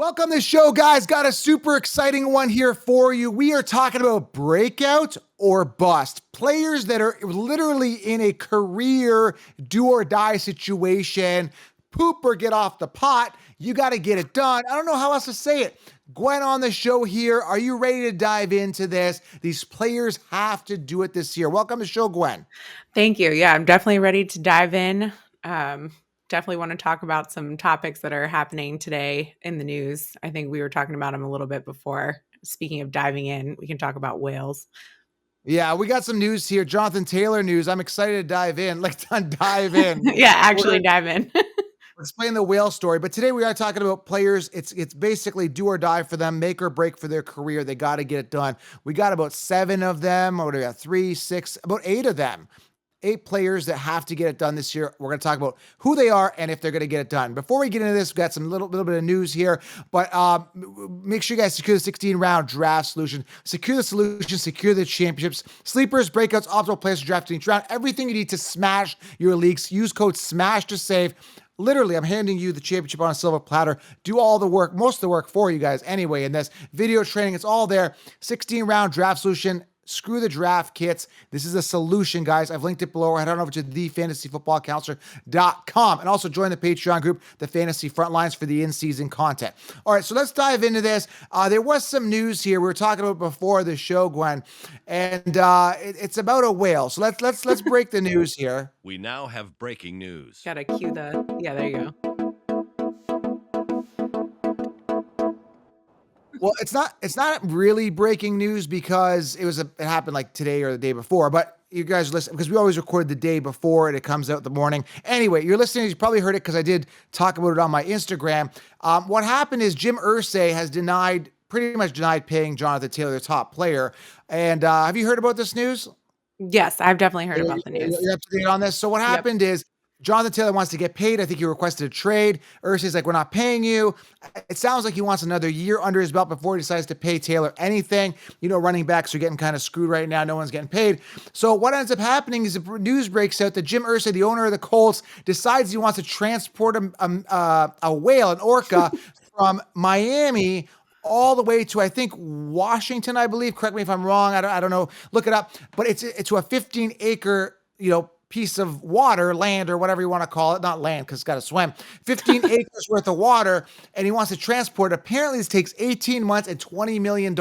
Welcome to the show, guys. Got a super exciting one here for you. We are talking about breakout or bust. Players that are literally in a career do or die situation. Poop or get off the pot. You got to get it done. I don't know how else to say it. Gwen on the show here. Are you ready to dive into this? These players have to do it this year. Welcome to the show, Gwen. Thank you. Yeah, I'm definitely ready to dive in. Definitely want to talk about some topics that are happening today in the news. I think we were talking about them a little bit before. Speaking of diving in, we can talk about whales. Yeah, we got some news here. Jonathan Taylor news. I'm excited to dive in. Let's dive in. Yeah, actually dive in. Explain the whale story. But today we are talking about players. It's basically do or die for them, make or break for their career. They got to get it done. We got about 7 of them, or we got 3, 6, about 8 of them. 8 players that have to get it done this year. We're going to talk about who they are and if they're going to get it done. Before we get into this, we've got some little bit of news here, but make sure you guys secure the 16-round draft solution. Secure the solution, secure the championships, sleepers, breakouts, optimal players to draft in each round. Everything you need to smash your leagues. Use code SMASH to save. Literally, I'm handing you the championship on a silver platter. Do all the work, most of the work for you guys anyway in this video training. It's all there. 16-round draft solution. Screw the draft kits. This is a solution, guys. I've linked it below. Head on over to thefantasyfootballcounselor.com and also join the Patreon group, the Fantasy Frontlines, for the in-season content. All right, so let's dive into this. There was some news here we were talking about before the show, Gwen, and it's about a whale. So let's break the news here. We now have breaking news. Gotta cue the. Yeah, there you go. Well, it's not really breaking news because it happened like today or the day before, but you guys listen because we always record the day before and it comes out the morning. Anyway, you're listening, you probably heard it because I did talk about it on my Instagram. What happened is Jim Irsay has pretty much denied paying Jonathan Taylor, the top player. And have you heard about this news? Yes, I've definitely heard about the news. You're up to date on this. So what happened is Jonathan Taylor wants to get paid. I think he requested a trade. Irsay's like, we're not paying you. It sounds like he wants another year under his belt before he decides to pay Taylor anything. You know, running backs are getting kind of screwed right now. No one's getting paid. So what ends up happening is the news breaks out that Jim Irsay, the owner of the Colts, decides he wants to transport a whale, an orca, from Miami all the way to, I think, Washington, I believe. Correct me if I'm wrong. I don't know. Look it up. But it's to a 15-acre, piece of water, land, or whatever you want to call it. Not land, because it's got to swim. 15 acres worth of water, and he wants to transport it. Apparently, this takes 18 months and $20 million.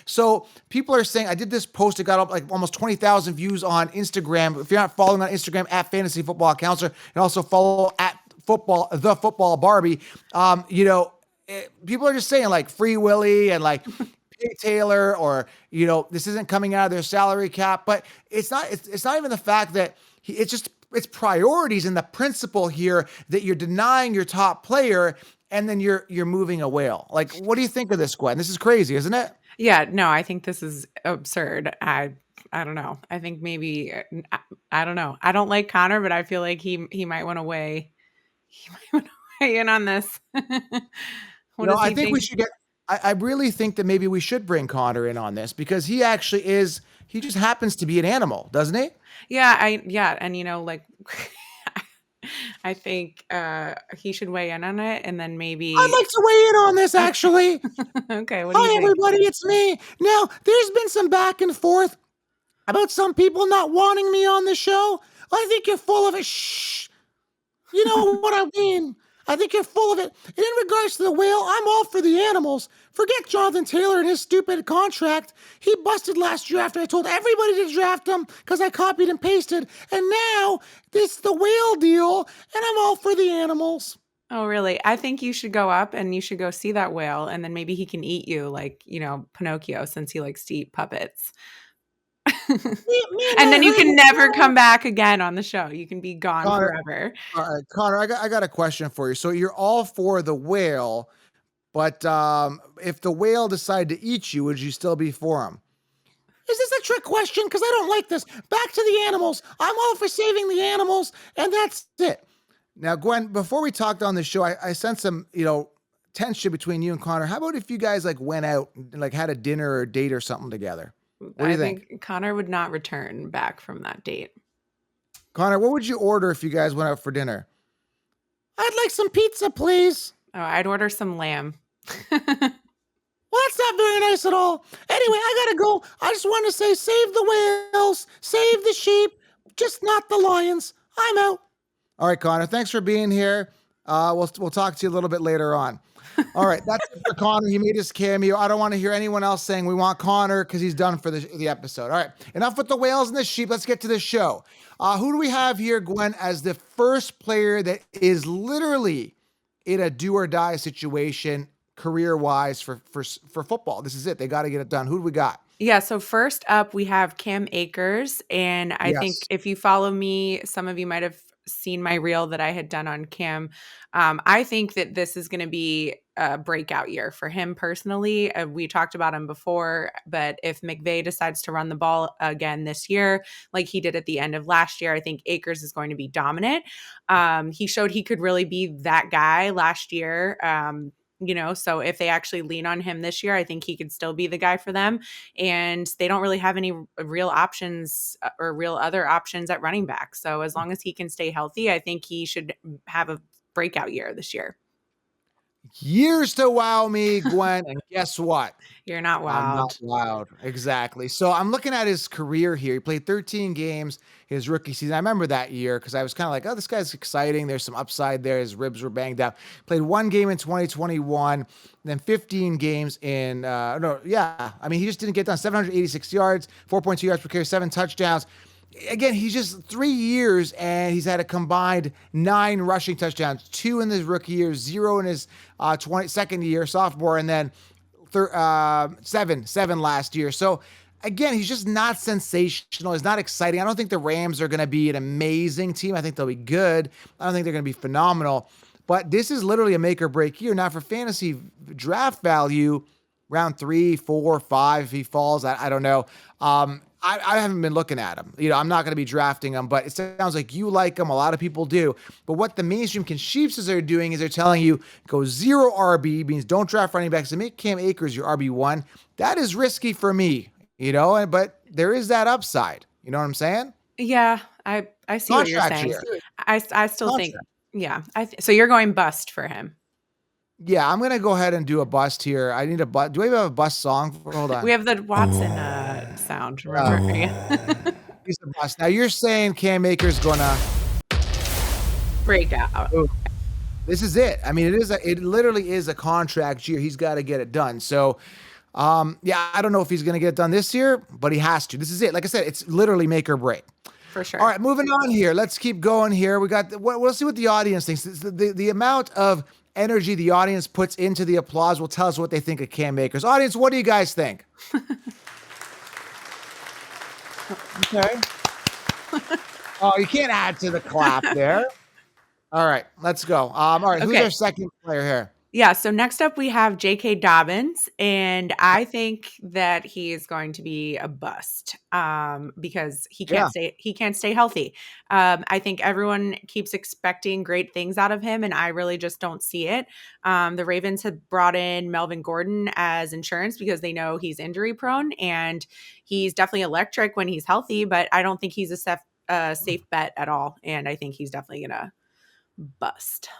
So people are saying, I did this post, it got up like almost 20,000 views on Instagram. If you're not following on Instagram, at Fantasy Football Counselor, and also follow at the Football Barbie, people are just saying like Free Willy and like pay Taylor, or this isn't coming out of their salary cap. But it's not even the fact that it's priorities and the principle here that you're denying your top player and then you're moving a whale. Like, what do you think of this, Gwen? This is crazy, isn't it? Yeah, no, I think this is absurd. I don't know. I think maybe I don't know. I don't like Connor, but I feel like he might want to weigh in on this. I think we should get. I really think that maybe we should bring Connor in on this because he actually is. He just happens to be an animal, doesn't he? Yeah, and I think he should weigh in on it, and then maybe I'd like to weigh in on this actually. Okay, Hi everybody, it's me. Now, there's been some back and forth about some people not wanting me on the show. I think you're full of it. Shh. You know what I mean? I think you're full of it. And in regards to the whale, I'm all for the animals. Forget Jonathan Taylor and his stupid contract. He busted last draft, and I told everybody to draft him because I copied and pasted. And now, this is the whale deal, and I'm all for the animals. Oh, really? I think you should go up and you should go see that whale, and then maybe he can eat you like, Pinocchio, since he likes to eat puppets. And then you can never come back again on the show. You can be gone forever. All right, Connor, I got a question for you. So you're all for the whale, but if the whale decided to eat you, would you still be for him? Is this a trick question? Because I don't like this. Back to the animals. I'm all for saving the animals, and that's it. Now, Gwen, before we talked on the show, I sent some, tension between you and Connor. How about if you guys went out and had a dinner or a date or something together? What do you think? Connor would not return back from that date. Connor, what would you order if you guys went out for dinner? I'd like some pizza, please. Oh, I'd order some lamb. Well, that's not very nice at all. Anyway, I gotta go. I just want to say save the whales, save the sheep, just not the lions. I'm out. All right, Connor, thanks for being here. We'll talk to you a little bit later on. All right, that's it for Connor. He made his cameo. I don't want to hear anyone else saying we want Connor because he's done for the episode. All right, enough with the whales and the sheep. Let's get to the show. Who do we have here, Gwen, as the first player that is literally in a do or die situation career-wise for football? This is it. They got to get it done. Who do we got? Yeah, so first up, we have Cam Akers. And I think if you follow me, some of you might have seen my reel that I had done on Cam. I think that this is going to be a breakout year for him personally. We talked about him before, but if McVay decides to run the ball again this year, like he did at the end of last year, I think Akers is going to be dominant. He showed he could really be that guy last year. So if they actually lean on him this year, I think he could still be the guy for them. And they don't really have any real options or real other options at running back. So as long as he can stay healthy, I think he should have a breakout year this year. Years to wow me, Gwen. And guess what? You're not wowed. I'm not wowed. Exactly. So I'm looking at his career here. He played 13 games his rookie season. I remember that year because I was kind of like, oh, this guy's exciting. There's some upside there. His ribs were banged up. Played one game in 2021, then 15 games in, I mean, he just didn't get done. 786 yards, 4.2 yards per carry, 7 touchdowns. Again, he's just 3 years and he's had a combined 9 rushing touchdowns, 2 in his rookie year, 0 in his second year, sophomore, and then 7 last year. So again, he's just not sensational. He's not exciting. I don't think the Rams are going to be an amazing team. I think they'll be good. I don't think they're going to be phenomenal. But this is literally a make or break year. Now for fantasy draft value, round 3, 4, 5, if he falls, I don't know. I haven't been looking at him. I'm not going to be drafting him, but it sounds like you like him. A lot of people do. But what the mainstream concheapses are doing is they're telling you go 0 RB, means don't draft running backs and make Cam Akers your RB1. That is risky for me, but there is that upside. You know what I'm saying? Yeah, I see what you're saying. I still think, yeah. So you're going bust for him. Yeah, I'm going to go ahead and do a bust here. I need a bust. Do we have a bust song? Hold on. We have the Watson sound. Remember? He's a bust. Now you're saying Cam Akers going to break out. This is it. I mean, it literally is a contract year. He's got to get it done. So, I don't know if he's going to get it done this year, but he has to. This is it. Like I said, it's literally make or break. For sure. All right, moving on here. Let's keep going here. We got. We'll see what the audience thinks. The amount of energy the audience puts into the applause will tell us what they think of Cam Akers. Audience, what do you guys think? Okay. Oh, you can't add to the clap there. All right, let's go. All right, who's our second player here? Yeah, so next up we have J.K. Dobbins, and I think that he is going to be a bust because he can't stay healthy. I think everyone keeps expecting great things out of him, and I really just don't see it. The Ravens had brought in Melvin Gordon as insurance because they know he's injury prone, and he's definitely electric when he's healthy, but I don't think he's a safe bet at all, and I think he's definitely gonna bust.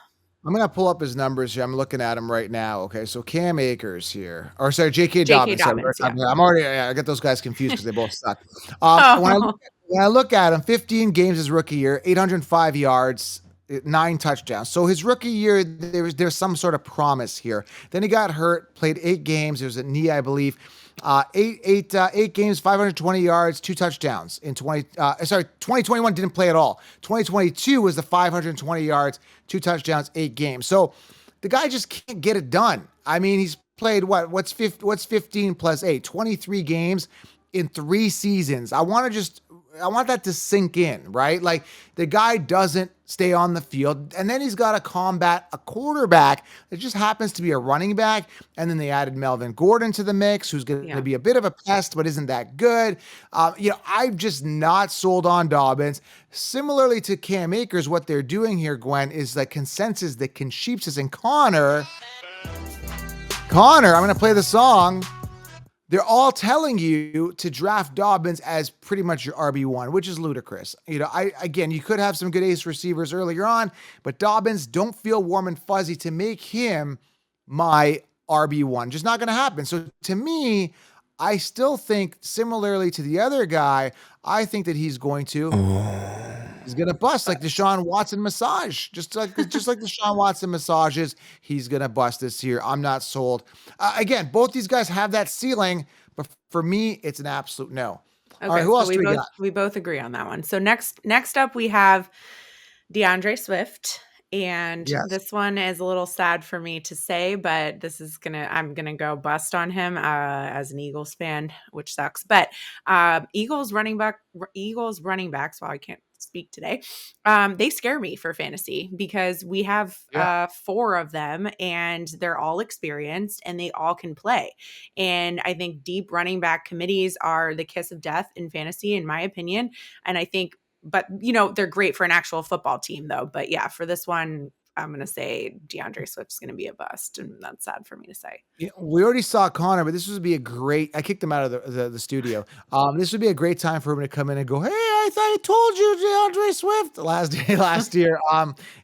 I'm going to pull up his numbers here. I'm looking at him right now. Okay, so Cam Akers here. Or sorry, J.K. Dobbins. I get those guys confused because they both suck. When I look at him, 15 games his rookie year, 805 yards, 9 touchdowns. So his rookie year, there's some sort of promise here. Then he got hurt, played 8 games. There was a knee, I believe. 8 games, 520 yards, 2 touchdowns in 2021 didn't play at all. 2022 was the 520 yards, 2 touchdowns, 8 games. So the guy just can't get it done. I mean, he's played what's 15 plus 8, 23 games in 3 seasons. I want that to sink in, right? Like the guy doesn't stay on the field, and then he's got to combat a quarterback that just happens to be a running back. And then they added Melvin Gordon to the mix, who's going to be a bit of a pest, but isn't that good. I'm just not sold on Dobbins. Similarly to Cam Akers, what they're doing here, Gwen, is like consensus that concheapses and Connor, I'm going to play the song. They're all telling you to draft Dobbins as pretty much your RB1, which is ludicrous. You could have some good ace receivers earlier on, but Dobbins, don't feel warm and fuzzy to make him my RB1. Just not going to happen. So to me, I still think similarly to the other guy, I think that he's going to bust like Deshaun Watson massage. Just like Deshaun Watson massages, he's going to bust this year. I'm not sold. Again, both these guys have that ceiling, but for me, it's an absolute no. Okay, All right, who else do we both, got? We both agree on that one. So next up we have DeAndre Swift. And this one is a little sad for me to say, but I'm gonna go bust on him as an Eagles fan, which sucks. But Eagles running backs. Well, I can't speak today. They scare me for fantasy because we have 4 of them, and they're all experienced and they all can play. And I think deep running back committees are the kiss of death in fantasy, in my opinion. And I think. But, they're great for an actual football team, though. But, yeah, for this one, I'm going to say DeAndre Swift's going to be a bust, and that's sad for me to say. We already saw Connor, but this would be a great – I kicked him out of the studio. This would be a great time for him to come in and go, hey, I thought I told you DeAndre Swift last year.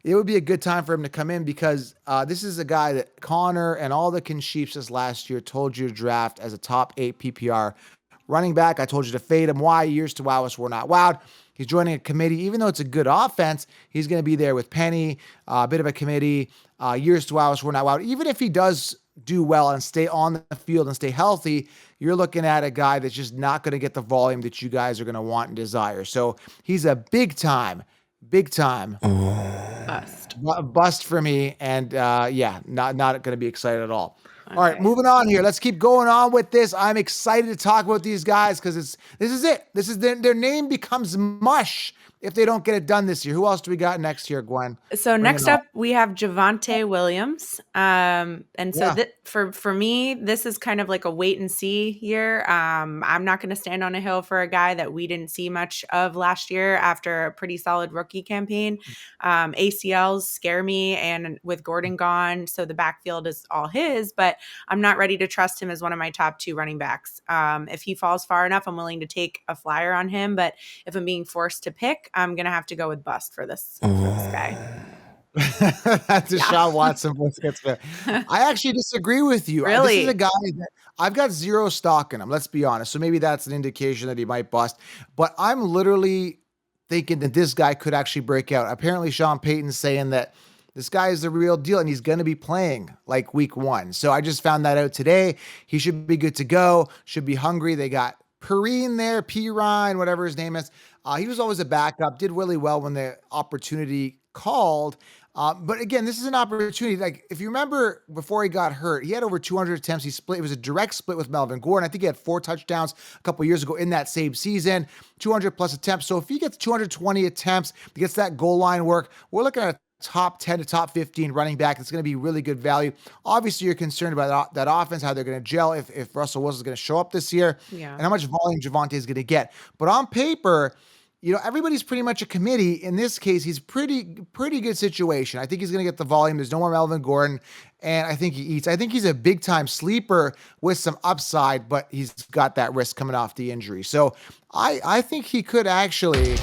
It would be a good time for him to come in because this is a guy that Connor and all the Consheeps last year told you to draft as a top 8 PPR running back. I told you to fade him. Why? Years to wow us, we're not wowed. He's joining a committee. Even though it's a good offense, he's going to be there with Penny, a bit of a committee. Years to wow us, we're not wowed. Even if he does do well and stay on the field and stay healthy, you're looking at a guy that's just not going to get the volume that you guys are going to want and desire. So he's a big time bust for me. And not going to be excited at all. Okay. All right, moving on here. Let's keep going on with this. I'm excited to talk about these guys because this is it. This is their name becomes mush if they don't get it done this year. Who else do we got next here, Gwen? So next up, we have Javonte Williams. For me, this is kind of like a wait and see year. I'm not going to stand on a hill for a guy that we didn't see much of last year after a pretty solid rookie campaign. ACLs scare me, and with Gordon gone, so the backfield is all his, but I'm not ready to trust him as one of my top 2 running backs. If he falls far enough, I'm willing to take a flyer on him, but if I'm being forced to pick, I'm going to have to go with bust for this guy. That's Deshaun Watson. I actually disagree with you. Really? This is a guy that I've got zero stock in him. Let's be honest. So maybe that's an indication that he might bust. But I'm literally thinking that this guy could actually break out. Apparently, Sean Payton's saying that this guy is the real deal and he's going to be playing like week 1. So I just found that out today. He should be good to go. Should be hungry. They got Perrine there, Pirine, whatever his name is. He was always a backup, did really well when the opportunity called. But again, this is an opportunity. Like if you remember before he got hurt, he had over 200 attempts. He split. It was a direct split with Melvin Gordon. I think he had 4 touchdowns a couple years ago in that same season, 200 plus attempts. So if he gets 220 attempts, he gets that goal line work, we're looking at a top 10 to top 15 running back. It's going to be really good value. Obviously, you're concerned about that offense, how they're going to gel if Russell Wilson's going to show up this year, and how much volume Javonte is going to get. But on paper, everybody's pretty much a committee. In this case, he's pretty good situation. I think he's going to get the volume. There's no more Melvin Gordon, and I think he eats. I think he's a big-time sleeper with some upside, but he's got that risk coming off the injury. So I think he could actually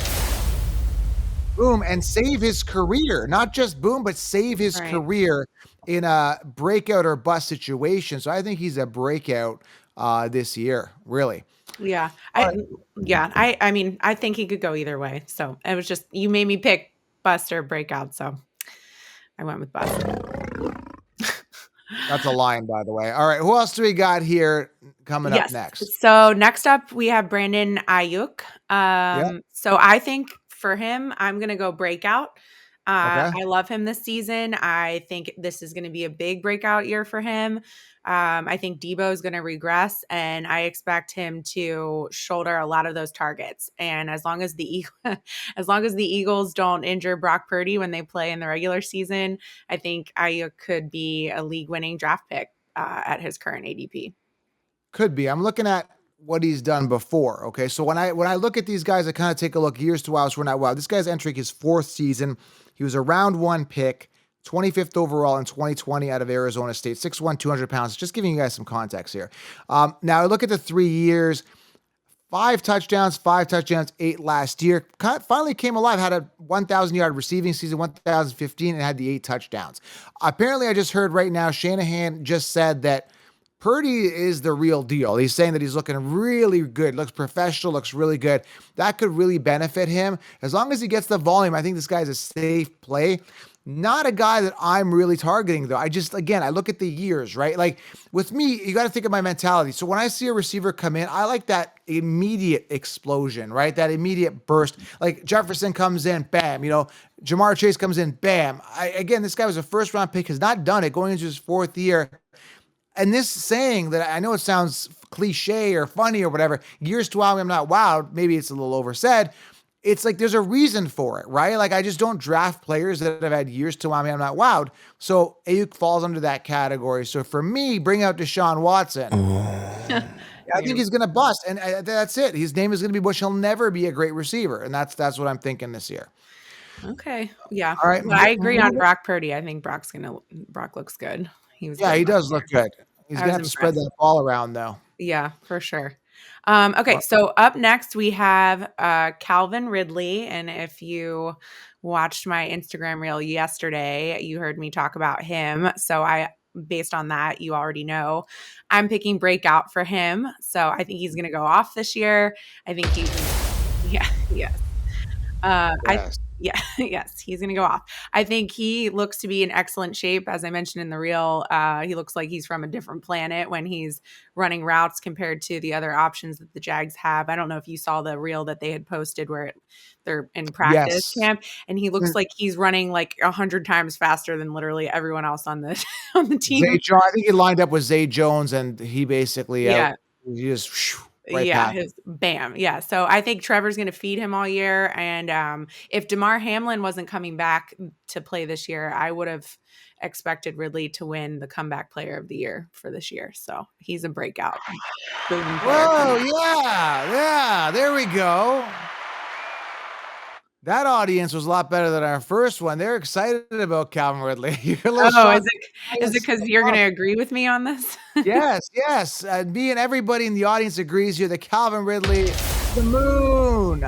boom and save his career. Not just boom, but save his career in a breakout or bust situation. So I think he's a breakout this year, really. Yeah. I mean, I think he could go either way. So it was just, you made me pick bust or breakout. So I went with bust. That's a line, by the way. All right. Who else do we got here coming up next? So next up, we have Brandon Aiyuk. So I think for him, I'm going to go breakout. I love him this season. I think this is going to be a big breakout year for him. I think Debo is going to regress, and I expect him to shoulder a lot of those targets. And as long as the Eagles don't injure Brock Purdy when they play in the regular season, I think Aiyuk could be a league-winning draft pick at his current ADP. Could be. I'm looking at what he's done before. Okay. So when I look at these guys, I kind of take a look years to wow. So we're not wow. This guy's entering his 4th season. He was a round 1 pick, 25th overall in 2020 out of Arizona State, 6'1", 200 pounds. Just giving you guys some context here. Now I look at the 3 years, 5 touchdowns, 8 last year. Finally came alive, had a 1,000-yard receiving season, 1,015, and had the 8 touchdowns. Apparently, I just heard right now, Shanahan just said that Purdy is the real deal. He's saying that he's looking really good, looks professional, looks really good. That could really benefit him. As long as he gets the volume, I think this guy's a safe play. Not a guy that I'm really targeting, though. I look at the years, right? Like with me, you got to think of my mentality. So when I see a receiver come in, I like that immediate explosion, right? That immediate burst. Like Jefferson comes in, bam. Jamar Chase comes in, bam. This guy was a first round pick, has not done it going into his 4th year. And this saying that I know it sounds cliche or funny or whatever, years to wow me, I'm not wowed. Maybe it's a little oversaid. It's like there's a reason for it, right? Like I just don't draft players that have had years to wow me, I'm not wowed. So Aiyuk falls under that category. So for me, bring out Deshaun Watson. I think he's going to bust, and that's it. His name is going to be Bush. He'll never be a great receiver, and that's what I'm thinking this year. Okay, yeah. All right, I agree on Brock Purdy. I think Brock looks good. He does look good. He's going to have to spread that ball around, though. Yeah, for sure. Okay, so up next we have Calvin Ridley. And if you watched my Instagram reel yesterday, you heard me talk about him. So based on that, you already know I'm picking breakout for him. So I think he's going to go off this year. I think yes, he's going to go off. I think he looks to be in excellent shape. As I mentioned in the reel, he looks like he's from a different planet when he's running routes compared to the other options that the Jags have. I don't know if you saw the reel that they had posted where they're in practice camp, and he looks like he's running like 100 times faster than literally everyone else on the team. I think he lined up with Zay Jones, and he basically he just bam. Yeah. So I think Trevor's going to feed him all year. And if DeMar Hamlin wasn't coming back to play this year, I would have expected Ridley to win the comeback player of the year for this year. So he's a breakout. Whoa, yeah. There we go. That audience was a lot better than our first one. They're excited about Calvin Ridley. Is it because you're going to agree with me on this? Yes. Me and everybody in the audience agrees here that Calvin Ridley, the moon.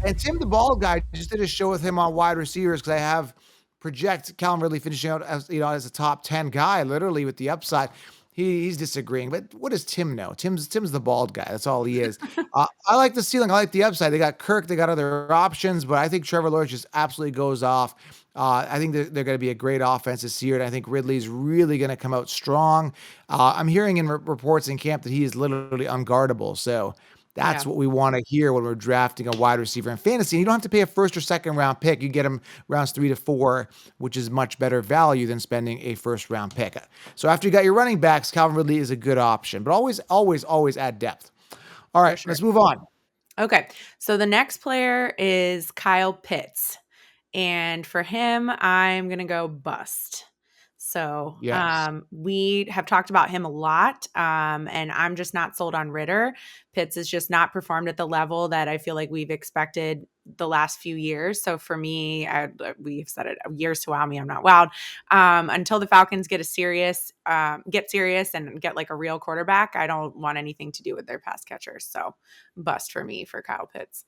And Tim, the bald guy, just did a show with him on wide receivers because I have project Calvin Ridley finishing out as a top 10 guy, literally with the upside. He's disagreeing, but what does Tim know? Tim's the bald guy. That's all he is. I like the ceiling. I like the upside. They got Kirk. They got other options, but I think Trevor Lawrence just absolutely goes off. I think they're going to be a great offense this year, and I think Ridley's really going to come out strong. I'm hearing in reports in camp that he is literally unguardable. So that's what we want to hear when we're drafting a wide receiver in fantasy. And you don't have to pay a 1st or 2nd round pick. You get him rounds 3 to 4, which is much better value than spending a 1st round pick. So after you got your running backs, Calvin Ridley is a good option, but always add depth. All right, let's move on. Okay. So the next player is Kyle Pitts. And for him, I'm going to go bust. So we have talked about him a lot, and I'm just not sold on Ritter. Pitts has just not performed at the level that I feel like we've expected the last few years. So for me, we've said it, years to wow me, I'm not wowed. Until the Falcons get serious and get like a real quarterback, I don't want anything to do with their pass catchers. So bust for me for Kyle Pitts.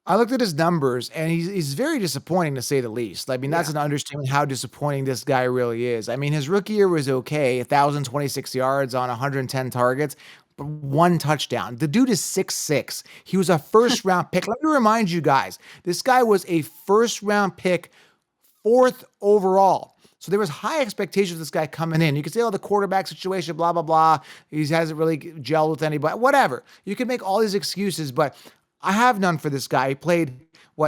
I looked at his numbers, and he's very disappointing, to say the least. I mean, that's an understatement how disappointing this guy really is. I mean, his rookie year was okay, 1,026 yards on 110 targets, but 1 touchdown. The dude is 6'6". He was a 1st-round pick. Let me remind you guys, this guy was a 1st-round pick, 4th overall. So there was high expectations of this guy coming in. You could say, the quarterback situation, blah, blah, blah. He hasn't really gelled with anybody. Whatever. You can make all these excuses, but I have none for this guy. He played,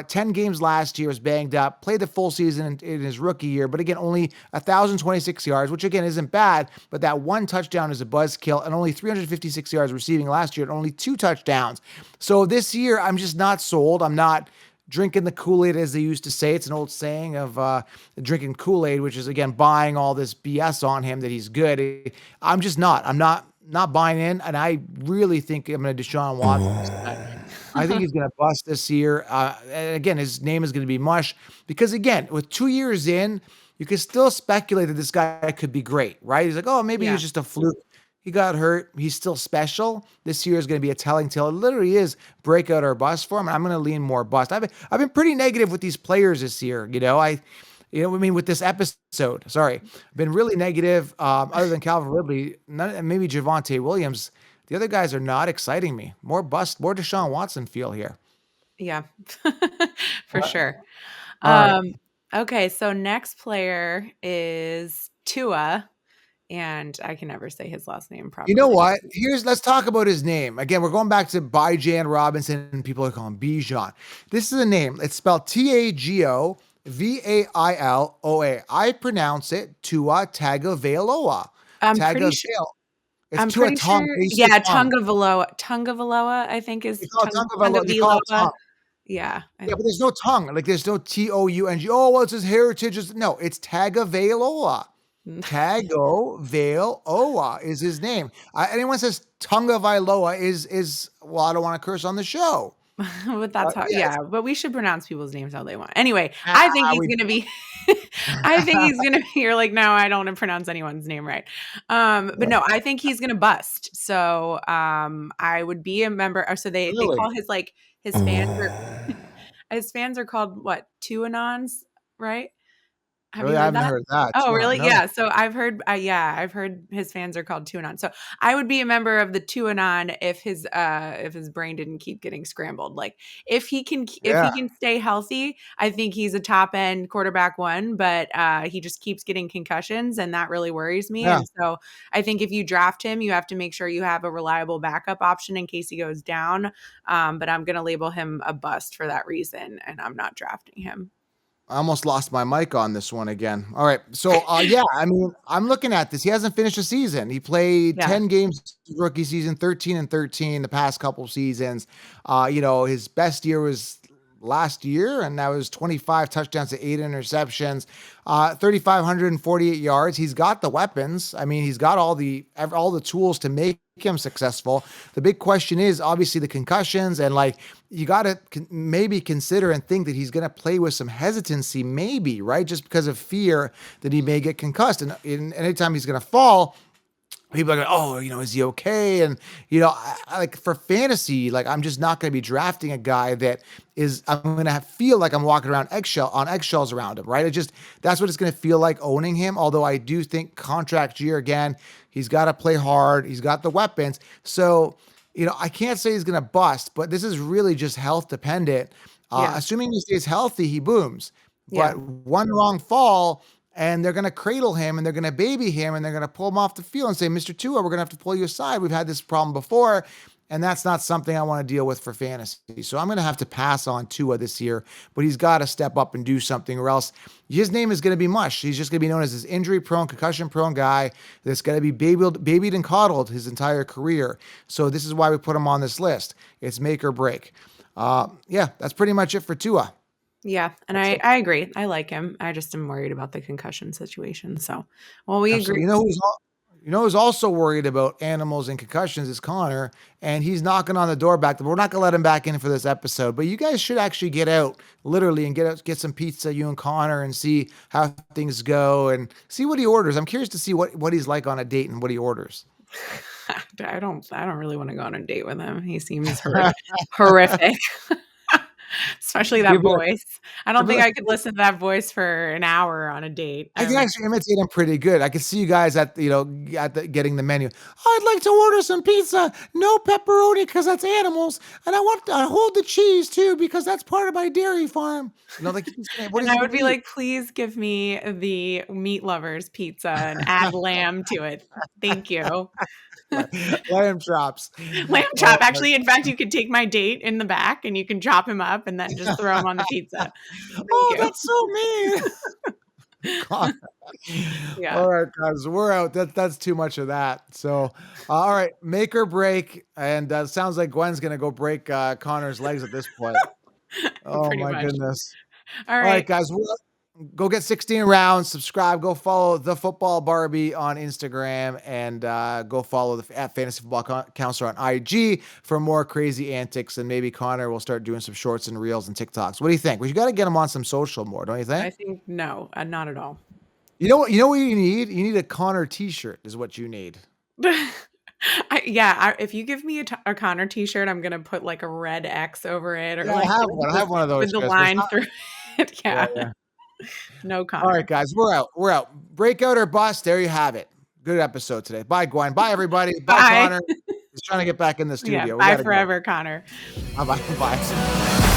10 games last year, was banged up, played the full season in his rookie year, but again, only 1,026 yards, which again isn't bad, but that 1 touchdown is a buzzkill, and only 356 yards receiving last year, and only 2 touchdowns. So this year, I'm just not sold. I'm not drinking the Kool-Aid, as they used to say. It's an old saying of drinking Kool-Aid, which is, again, buying all this BS on him that he's good. I'm just not. I'm not buying in, and I really think I'm going to Deshaun Watson. I think he's going to bust this year. And again, his name is going to be mush because, again, with 2 years in, you can still speculate that this guy could be great, right? He's like, maybe he's just a fluke. He got hurt. He's still special. This year is going to be a telling tale. It literally is breakout or bust for him. And I'm going to lean more bust. I've been pretty negative with these players this year. With this episode, sorry, I've been really negative. Other than Calvin Ridley, maybe Javonte Williams. The other guys are not exciting me. More bust, more Deshaun Watson feel here. Yeah, for sure. All right. Okay, so next player is Tua, and I can never say his last name properly. You know what? Let's talk about his name. Again, we're going back to Bijan Robinson, and people are calling him Bijan. This is a name. It's spelled Tagovailoa. I pronounce it Tua Tagovailoa. I'm pretty sure. It's I'm Tua pretty sure. Yeah, Tagovailoa, I think is They call it Tagovailoa. They call it tongue. Yeah. Yeah, but there's no tongue. Like there's no Toung. Oh, well, it's his heritage. No, it's Tagovailoa. Tagovailoa is his name. Anyone says Tagovailoa is well, I don't want to curse on the show. But that's how, yeah. But we should pronounce people's names how they want. Anyway, I think he's going to be. I think he's going to be. You're like, no, I don't want to pronounce anyone's name right. But no, I think he's going to bust. So, I would be a member. So they call his his fans are called what? Tuanons, right? Have you I heard haven't that? heard that. Oh, really? No. Yeah. So I've heard his fans are called Tuanon. So I would be a member of the Tuanon if his brain didn't keep getting scrambled. Like if he can stay healthy, I think he's a top end quarterback one, but he just keeps getting concussions and that really worries me. Yeah. And so I think if you draft him, you have to make sure you have a reliable backup option in case he goes down. But I'm going to label him a bust for that reason, and I'm not drafting him. I almost lost my mic on this one again. All right. So, I'm looking at this. He hasn't finished a season. He played 10 games rookie season, 13-13 the past couple seasons. His best year was last year, and that was 25 touchdowns to 8 interceptions, 3,548 yards. He's got the weapons. I mean, he's got all the tools to make him successful. The big question is obviously the concussions, and you got to maybe consider and think that he's going to play with some hesitancy, maybe, right? Just because of fear that he may get concussed. And anytime he's going to fall, people are going, is he okay? And, for fantasy, I'm just not going to be drafting a guy that I'm going to feel like I'm walking around eggshells around him, right? That's what it's going to feel like owning him. Although I do think contract year again, he's got to play hard. He's got the weapons. So, I can't say he's going to bust, but this is really just health dependent. Assuming he stays healthy, he booms. But one wrong fall, and they're going to cradle him, and they're going to baby him, and they're going to pull him off the field and say, Mr. Tua, we're going to have to pull you aside. We've had this problem before, and that's not something I want to deal with for fantasy. So I'm going to have to pass on Tua this year, but he's got to step up and do something, or else his name is going to be mush. He's just going to be known as this injury-prone, concussion-prone guy that's going to be babied and coddled his entire career. So this is why we put him on this list. It's make or break. That's pretty much it for Tua. Yeah, and I agree. I like him. I just am worried about the concussion situation. So, we agree. Who's also worried about animals and concussions is Connor, and he's knocking on the door back. We're not going to let him back in for this episode, but you guys should actually get out literally and get some pizza, you and Connor, and see how things go and see what he orders. I'm curious to see what he's like on a date and what he orders. I don't really want to go on a date with him. He seems horrific. Especially that voice. I don't think I could listen to that voice for an hour on a date. I can actually imitate him pretty good. I can see you guys getting the menu. I'd like to order some pizza, no pepperoni because that's animals, and I want to hold the cheese too because that's part of my dairy farm. And I would be like, please give me the meat lovers pizza and add lamb to it. Thank you. Lamb chops. Lamb chop. Actually, in fact, you could take my date in the back and you can chop him up and then just throw him on the pizza. That's so mean. Yeah. All right, guys, we're out. That's too much of that. So, all right, make or break. And sounds like Gwen's gonna go break Connor's legs at this point. Oh my goodness. All right, guys. Go get 16 rounds, subscribe, go follow the Football Barbie on Instagram, and go follow at Fantasy Football Counselor on IG for more crazy antics. And maybe Connor will start doing some shorts and reels and TikToks. What do you think? We got to get him on some social more, don't you think? I think no, not at all. You know what you need? You need a Connor t-shirt is what you need. If you give me a Connor t-shirt, I'm gonna put like a red X over it, or Yeah, like I have one. I have one of those. with the Chris, but it's line not. through it. Yeah, Yeah. yeah. No All Connor. right, guys, we're out. We're out. Breakout or bust. There you have it. Good episode today. Bye, Gwen. Bye, everybody. Bye, Bye. Connor. He's trying to get back in the studio. Yeah, We bye gotta forever, Connor. go. Bye. Bye.